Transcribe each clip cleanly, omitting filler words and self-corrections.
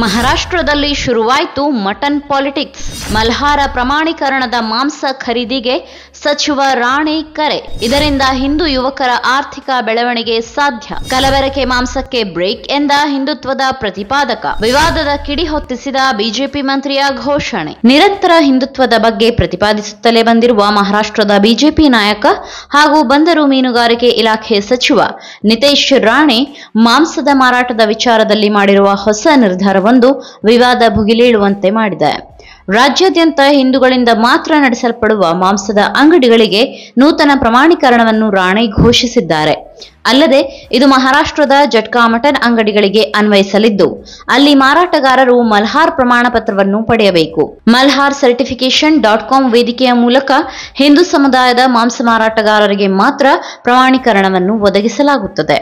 ಮಹಾರಾಷ್ಟ್ರದಲ್ಲಿ ಶುರುವಾಯಿತು mutton politics. Malhar ಪ್ರಮಾಣೀಕರಣದ ಮಾಂಸ ಖರೀದಿಗೆ ಸಚಿವ ರಾಣೆ ಕರೆ. ಇದರಿಂದ ಹಿಂದೂ ಯುವಕರ ಆರ್ಥಿಕ ಬೆಳವಣಿಗೆ ಸಾಧ್ಯ. ಕಲಬೆರಕೆ ಮಾಂಸಕ್ಕೆ ಬ್ರೇಕ್ ಎಂದ ಹಿಂದುತ್ವದ ಪ್ರತಿಪಾದಕ. ವಿವಾದದ ಕಿಡಿ ಹೊತ್ತಿಸಿದ ಬಿಜೆಪಿ ಮಂತ್ರಿಯ ಘೋಷಣೆ. ನಿರಂತರ ಹಿಂದುತ್ವದ ಬಗ್ಗೆ ಪ್ರತಿಪಾದಿಸುತ್ತಲೇ ಬಂದಿರುವ ಮಹಾರಾಷ್ಟ್ರದ ಬಿಜೆಪಿ ನಾಯಕ ಹಾಗೂ ಬಂದರು ಮೀನುಗಾರಿಕೆ ಇಲಾಖೆ ಸಚಿವ ನಿತೇಶ್ ರಾಣೆ ಮಾಂಸದ ಮಾರಾಟದ ವಿಚಾರದಲ್ಲಿ ಮಾಡಿರುವ ಹೊಸ ನಿರ್ಧಾರವೊಂದು ವಿವಾದ ಭುಗಿಲೇಳುವಂತೆ ಮಾಡಿದೆ. ರಾಜ್ಯಾದ್ಯಂತ ಹಿಂದೂಗಳಿಂದ ಮಾತ್ರ ನಡೆಸಲ್ಪಡುವ ಮಾಂಸದ ಅಂಗಡಿಗಳಿಗೆ ನೂತನ ಪ್ರಮಾಣೀಕರಣವನ್ನು ರಾಣೆ ಘೋಷಿಸಿದ್ದಾರೆ. ಅಲ್ಲದೆ ಇದು ಮಹಾರಾಷ್ಟ್ರದ ಜಟ್ಕಾ ಮಟನ್ ಅಂಗಡಿಗಳಿಗೆ ಅನ್ವಯಿಸಲಿದ್ದು, ಅಲ್ಲಿ ಮಾರಾಟಗಾರರು ಮಲ್ಹಾರ್ ಪ್ರಮಾಣ ಪತ್ರವನ್ನು ಪಡೆಯಬೇಕು. ಮಲ್ಹಾರ್ ಸರ್ಟಿಫಿಕೇಶನ್.com ವೇದಿಕೆಯ ಮೂಲಕ ಹಿಂದೂ ಸಮುದಾಯದ ಮಾಂಸ ಮಾರಾಟಗಾರರಿಗೆ ಮಾತ್ರ ಪ್ರಮಾಣೀಕರಣವನ್ನು ಒದಗಿಸಲಾಗುತ್ತದೆ.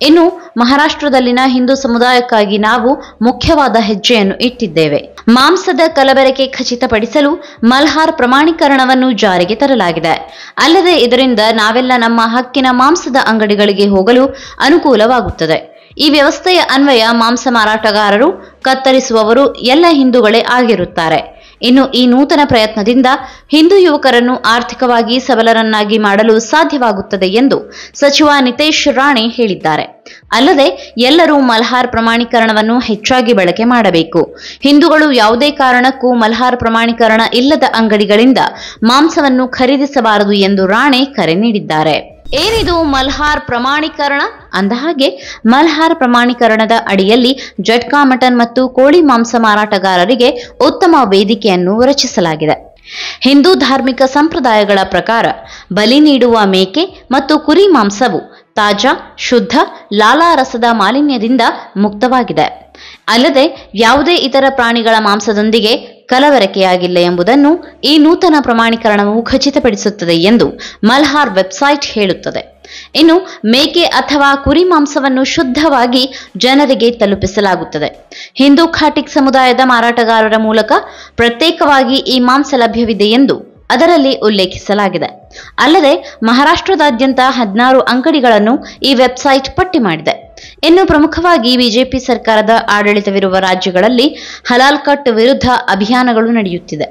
ಇನ್ನು ಮಹಾರಾಷ್ಟ್ರದಲ್ಲಿನ ಹಿಂದೂ ಸಮುದಾಯಕ್ಕಾಗಿ ನಾವು ಮುಖ್ಯವಾದ ಹೆಜ್ಜೆಯನ್ನು ಇಟ್ಟಿದ್ದೇವೆ. ಮಾಂಸದ ಕಲಬೆರಕೆ ಖಚಿತಪಡಿಸಲು ಮಲ್ಹಾರ್ ಪ್ರಮಾಣೀಕರಣವನ್ನು ಜಾರಿಗೆ ತರಲಾಗಿದೆ. ಅಲ್ಲದೆ ಇದರಿಂದ ನಾವೆಲ್ಲ ನಮ್ಮ ಹಕ್ಕಿನ ಮಾಂಸದ ಅಂಗಡಿಗಳಿಗೆ ಹೋಗಲು ಅನುಕೂಲವಾಗುತ್ತದೆ. ಈ ವ್ಯವಸ್ಥೆಯ ಅನ್ವಯ ಮಾಂಸ ಮಾರಾಟಗಾರರು, ಕತ್ತರಿಸುವವರು ಎಲ್ಲ ಹಿಂದೂಗಳೇ ಆಗಿರುತ್ತಾರೆ. ಇನ್ನು ಈ ನೂತನ ಪ್ರಯತ್ನದಿಂದ ಹಿಂದೂ ಯುವಕರನ್ನು ಆರ್ಥಿಕವಾಗಿ ಸಬಲರನ್ನಾಗಿ ಮಾಡಲು ಸಾಧ್ಯವಾಗುತ್ತದೆ ಎಂದು ಸಚಿವ ನಿತೇಶ್ ರಾಣೆ ಹೇಳಿದ್ದಾರೆ. ಅಲ್ಲದೆ ಎಲ್ಲರೂ ಮಲ್ಹಾರ್ ಪ್ರಮಾಣೀಕರಣವನ್ನು ಹೆಚ್ಚಾಗಿ ಬಳಕೆ ಮಾಡಬೇಕು. ಹಿಂದೂಗಳು ಯಾವುದೇ ಕಾರಣಕ್ಕೂ ಮಲ್ಹಾರ್ ಪ್ರಮಾಣೀಕರಣ ಇಲ್ಲದ ಅಂಗಡಿಗಳಿಂದ ಮಾಂಸವನ್ನು ಖರೀದಿಸಬಾರದು ಎಂದು ರಾಣೆ ಕರೆ ನೀಡಿದ್ದಾರೆ. ಏನಿದು ಮಲ್ಹಾರ್ ಪ್ರಮಾಣೀಕರಣ? ಅಂದಹಾಗೆ ಮಲ್ಹಾರ್ ಪ್ರಮಾಣೀಕರಣದ ಅಡಿಯಲ್ಲಿ ಜಟ್ಕಾ ಮಟನ್ ಮತ್ತು ಕೋಳಿ ಮಾಂಸ ಮಾರಾಟಗಾರರಿಗೆ ಉತ್ತಮ ವೇದಿಕೆಯನ್ನು ರಚಿಸಲಾಗಿದೆ. ಹಿಂದೂ ಧಾರ್ಮಿಕ ಸಂಪ್ರದಾಯಗಳ ಪ್ರಕಾರ ಬಲಿ ನೀಡುವ ಮೇಕೆ ಮತ್ತು ಕುರಿ ಮಾಂಸವು ತಾಜಾ, ಶುದ್ಧ, ಲಾಲಾರಸದ ಮಾಲಿನ್ಯದಿಂದ ಮುಕ್ತವಾಗಿದೆ. ಅಲ್ಲದೆ ಯಾವುದೇ ಇತರ ಪ್ರಾಣಿಗಳ ಮಾಂಸದೊಂದಿಗೆ ಕಲಬೆರಕೆಯಾಗಿಲ್ಲ ಎಂಬುದನ್ನು ಈ ನೂತನ ಪ್ರಮಾಣೀಕರಣವು ಖಚಿತಪಡಿಸುತ್ತದೆ ಎಂದು ಮಲ್ಹಾರ್ ವೆಬ್ಸೈಟ್ ಹೇಳುತ್ತದೆ. ಇನ್ನು ಮೇಕೆ ಅಥವಾ ಕುರಿ ಮಾಂಸವನ್ನು ಶುದ್ಧವಾಗಿ ಜನರಿಗೆ ತಲುಪಿಸಲಾಗುತ್ತದೆ. ಹಿಂದೂ ಖಾಟಿಕ್ ಸಮುದಾಯದ ಮಾರಾಟಗಾರರ ಮೂಲಕ ಪ್ರತ್ಯೇಕವಾಗಿ ಈ ಮಾಂಸ ಲಭ್ಯವಿದೆ ಎಂದು ಅದರಲ್ಲಿ ಉಲ್ಲೇಖಿಸಲಾಗಿದೆ. ಅಲ್ಲದೆ ಮಹಾರಾಷ್ಟ್ರದಾದ್ಯಂತ 16 ಅಂಗಡಿಗಳನ್ನು ಈ ವೆಬ್ಸೈಟ್ ಪಟ್ಟಿ ಮಾಡಿದೆ. ಇನ್ನು ಪ್ರಮುಖವಾಗಿ ಬಿಜೆಪಿ ಸರ್ಕಾರದ ಆಡಳಿತವಿರುವ ರಾಜ್ಯಗಳಲ್ಲಿ ಹಲಾಲ್ ಕಟ್ ವಿರುದ್ಧ ಅಭಿಯಾನಗಳು ನಡೆಯುತ್ತಿದೆ.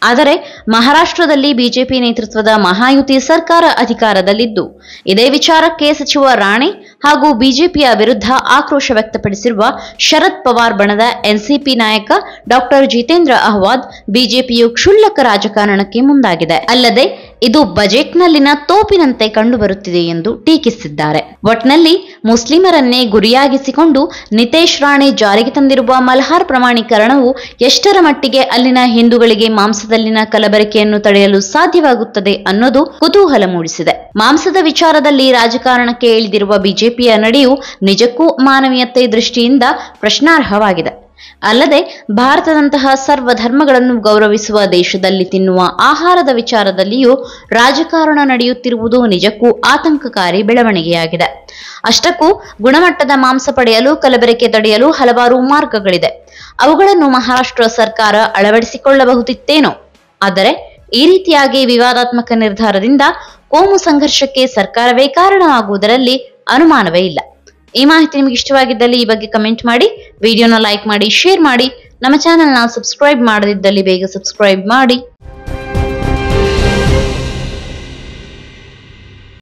ಆದರೆ ಮಹಾರಾಷ್ಟ್ರದಲ್ಲಿ ಬಿಜೆಪಿ ನೇತೃತ್ವದ ಮಹಾಯುತಿ ಸರ್ಕಾರ ಅಧಿಕಾರದಲ್ಲಿದ್ದು, ಇದೇ ವಿಚಾರಕ್ಕೆ ಸಚಿವ ರಾಣೆ ಹಾಗೂ ಬಿಜೆಪಿಯ ವಿರುದ್ಧ ಆಕ್ರೋಶ ವ್ಯಕ್ತಪಡಿಸಿರುವ ಶರದ್ ಪವಾರ್ ಬಣದ ಎನ್ಸಿಪಿ ನಾಯಕ ಡಾಕ್ಟರ್ ಜಿತೇಂದ್ರ ಅಹ್ವಾದ್ ಬಿಜೆಪಿಯು ಕ್ಷುಲ್ಲಕ ರಾಜಕಾರಣಕ್ಕೆ ಮುಂದಾಗಿದೆ. ಅಲ್ಲದೆ ಇದು ಬಜೆಟ್ನಲ್ಲಿನ ತೋಪಿನಂತೆ ಕಂಡುಬರುತ್ತಿದೆ ಎಂದು ಟೀಕಿಸಿದ್ದಾರೆ. ಒಟ್ನಲ್ಲಿ ಮುಸ್ಲಿಮರನ್ನೇ ಗುರಿಯಾಗಿಸಿಕೊಂಡು ನಿತೇಶ್ ರಾಣೆ ಜಾರಿಗೆ ತಂದಿರುವ ಮಲ್ಹಾರ್ ಪ್ರಮಾಣೀಕರಣವು ಎಷ್ಟರ ಮಟ್ಟಿಗೆ ಅಲ್ಲಿನ ಹಿಂದೂಗಳಿಗೆ ಮಾಂಸದಲ್ಲಿನ ಕಲಬೆರಕೆಯನ್ನು ತಡೆಯಲು ಸಾಧ್ಯವಾಗುತ್ತದೆ ಅನ್ನೋದು ಕುತೂಹಲ ಮೂಡಿಸಿದೆ. ಮಾಂಸದ ವಿಚಾರದಲ್ಲಿ ರಾಜಕಾರಣಕ್ಕೆ ಇಳಿದಿರುವ ಬಿಜೆಪಿಯ ನಡೆಯು ನಿಜಕ್ಕೂ ಮಾನವೀಯತೆ ದೃಷ್ಟಿಯಿಂದ ಪ್ರಶ್ನಾರ್ಹವಾಗಿದೆ. ಅಲ್ಲದೆ ಭಾರತದಂತಹ ಸರ್ವ ಧರ್ಮಗಳನ್ನು ಗೌರವಿಸುವ ದೇಶದಲ್ಲಿ ತಿನ್ನುವ ಆಹಾರದ ವಿಚಾರದಲ್ಲಿಯೂ ರಾಜಕಾರಣ ನಡೆಯುತ್ತಿರುವುದು ನಿಜಕ್ಕೂ ಆತಂಕಕಾರಿ ಬೆಳವಣಿಗೆಯಾಗಿದೆ. ಅಷ್ಟಕ್ಕೂ ಗುಣಮಟ್ಟದ ಮಾಂಸ ಪಡೆಯಲು ಕಲಬೆರಕೆ ತಡೆಯಲು ಹಲವಾರು ಮಾರ್ಗಗಳಿದೆ. ಅವುಗಳನ್ನು ಮಹಾರಾಷ್ಟ್ರ ಸರ್ಕಾರ ಅಳವಡಿಸಿಕೊಳ್ಳಬಹುದಿತ್ತೇನೋ. ಆದರೆ ಈ ರೀತಿಯಾಗಿ ವಿವಾದಾತ್ಮಕ ನಿರ್ಧಾರದಿಂದ ಕೋಮು ಸಂಘರ್ಷಕ್ಕೆ ಸರ್ಕಾರವೇ ಕಾರಣವಾಗುವುದರಲ್ಲಿ ಅನುಮಾನವೇ ಇಲ್ಲ. ಈ ಮಾಹಿತಿ ನಿಮಗೆ ಇಷ್ಟವಾಗಿದ್ದಲ್ಲಿ ಈ ಬಗ್ಗೆ ಕಮೆಂಟ್ ಮಾಡಿ, ವಿಡಿಯೋನ ಲೈಕ್ ಮಾಡಿ, ಶೇರ್ ಮಾಡಿ. ನಮ್ಮ ಚಾನೆಲ್ನ ಸಬ್ಸ್ಕ್ರೈಬ್ ಮಾಡದಿದ್ದಲ್ಲಿ ಬೇಗ ಸಬ್ಸ್ಕ್ರೈಬ್ ಮಾಡಿ.